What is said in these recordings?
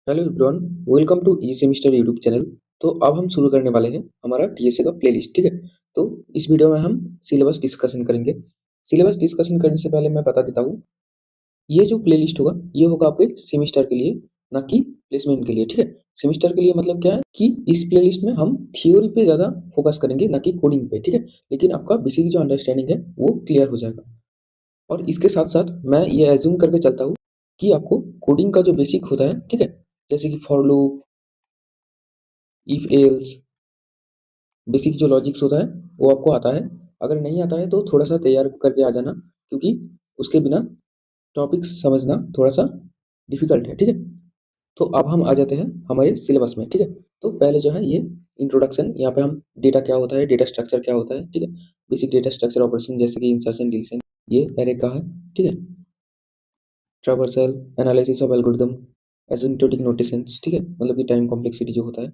Hello everyone, welcome to easy semester YouTube channel. तो अब हम शुरू करने वाले हैं हमारा टीएसए का प्लेलिस्ट। ठीक है, तो इस वीडियो में हम सिलेबस डिस्कशन करेंगे। सिलेबस डिस्कशन करने से पहले मैं बता देता हूँ, ये जो प्लेलिस्ट होगा ये होगा आपके सेमिस्टर के लिए, ना कि प्लेसमेंट के लिए। ठीक है, सेमिस्टर के लिए मतलब क्या है कि इस प्लेलिस्ट में हम थियोरी पे ज़्यादा फोकस करेंगे, ना कि कोडिंग पे। ठीक है, लेकिन आपका बेसिक जो अंडरस्टैंडिंग है वो क्लियर हो जाएगा। और इसके साथ साथ मैं ये एज्यूम करके चलता हूँ कि आपको कोडिंग का जो बेसिक होता है, ठीक है, जैसे कि for loop, if else, basic जो लॉजिक्स होता है वो आपको आता है। अगर नहीं आता है तो थोड़ा सा तैयार करके आ जाना, क्योंकि उसके बिना टॉपिक्स समझना थोड़ा सा डिफिकल्ट है। ठीक है, तो अब हम आ जाते हैं हमारे सिलेबस में। ठीक है, तो पहले जो है ये इंट्रोडक्शन, यहाँ पे हम डेटा क्या होता है, डेटा स्ट्रक्चर क्या होता है, ठीक है, बेसिक डेटा स्ट्रक्चर ऑपरेशन जैसे कि इंसर्शन डिलीशन, ये एरे का है। ठीक है, traversal analysis of algorithm, asymptotic notations, ठीक है, मतलब कि टाइम कॉम्प्लेक्सिटी जो होता है।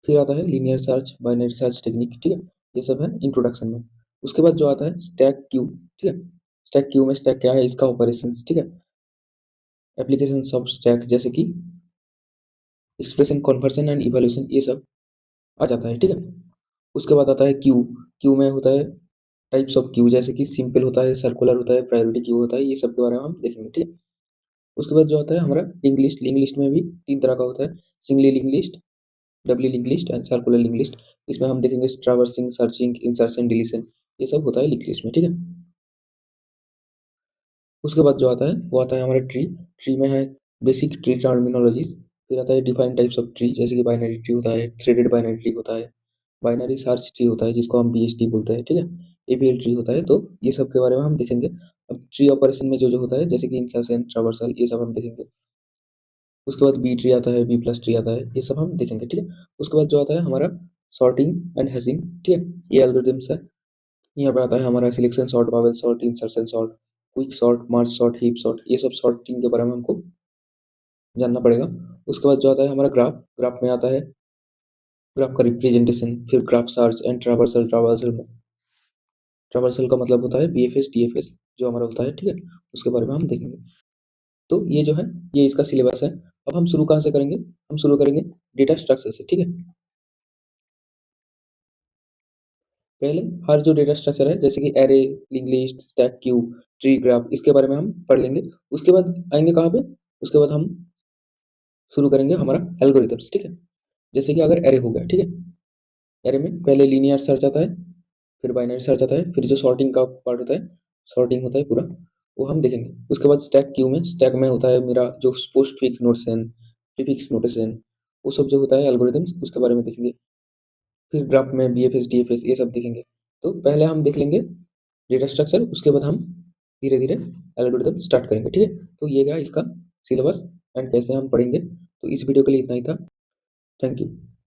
फिर आता है linear search, binary search technique. ठीक है, ये सब है इंट्रोडक्शन में। उसके बाद जो आता है स्टैक क्यू। ठीक है, स्टैक क्यू में स्टैक क्या है, इसका ऑपरेशंस, ठीक है, एप्लीकेशन ऑफ स्टैक जैसे कि एक्सप्रेशन, कन्वर्जन एंड इवैल्यूएशन, ये सब आ जाता है। ठीक है, उसके बाद आता है क्यू। क्यू में होता है टाइप्स ऑफ क्यू, जैसे कि सिंपल होता है, सर्कुलर होता है, प्रायोरिटी क्यू होता है, ये सब के बारे में हम देखेंगे। ठीक है, उसके बाद जो आता है हमारा लिंक लिस्ट। लिंक लिस्ट में भी तीन तरह का होता है, singly link list, doubly link list and circular link list. इसमें हम देखेंगे ट्रैवर्सिंग, सर्चिंग, इंसर्शन, डिलीशन, ये सब होता है लिंक लिस्ट में। ठीक है, उसके बाद जो आता है वो आता है हमारा ट्री। ट्री में है बेसिक ट्री टर्मिनोलॉजीज। फिर आता है डिफाइंड टाइप्स ऑफ ट्री, जैसे कि बाइनरी ट्री होता है, थ्रेडेड बाइनरी ट्री होता है, बाइनरी सर्च ट्री होता है जिसको हम बीएसटी बोलते हैं। ठीक है, एबीएल ट्री होता है। तो ये सब के बारे में हम देखेंगे। अब ट्री ऑपरेशन में जो जो होता है, जैसे कि इंसर्शन, ट्रावर्सल, ये सब हम देखेंगे। उसके बाद बी ट्री आता है, बी प्लस ट्री आता है, ये सब हम देखेंगे। ठीक है, उसके बाद जो आता है हमारा सॉर्टिंग एंड हैशिंग। ठीक है, ये एल्गोरिथम्स है। यहाँ पे आता है हमारा selection sort, bowel sort, insertion sort, quick sort, merge sort, heap sort, ये सब सॉर्टिंग के बारे में हमको जानना पड़ेगा। उसके बाद जो आता है हमारा ग्राफ। ग्राफ में आता है ग्राफ का रिप्रेजेंटेशन, फिर graph search and traversal. Traversal में, ट्रावर्सल का मतलब होता है बीएफएस, डीएफएस जो हमारा होता है। ठीक है, उसके बारे में हम देखेंगे। तो ये जो है ये इसका सिलेबस है। अब हम शुरू कहाँ से करेंगे, हम शुरू करेंगे डेटा स्ट्रक्चर से। ठीक है, पहले हर जो डेटा स्ट्रक्चर है, जैसे कि array, link list, stack queue, tree, graph, इसके बारे में हम पढ़ लेंगे। उसके बाद आएंगे कहाँ पे, उसके बाद हम शुरू करेंगे हमारा एल्गोरिथम्स। ठीक है, जैसे कि अगर एरे हो गया, ठीक है, एरे में पहले लीनियर सर्च आता है, फिर बाइनरी सर्च आता है, फिर जो सॉर्टिंग का पार्ट होता है, सॉर्टिंग होता है पूरा, वो हम देखेंगे। उसके बाद स्टैक क्यू में, स्टैक में होता है मेरा जो पोस्टफिक्स नोटेशन, प्रीफिक्स नोटेशन, वो सब जो होता है एल्गोरिथम्स, उसके बारे में देखेंगे। फिर ग्राफ में बीएफएस, डीएफएस, ये सब देखेंगे। तो पहले हम देख लेंगे डेटा स्ट्रक्चर, उसके बाद हम धीरे धीरे एल्गोरिथम स्टार्ट करेंगे। ठीक है, तो ये गया इसका सिलेबस एंड कैसे हम पढ़ेंगे। तो इस वीडियो के लिए इतना ही था। Thank you.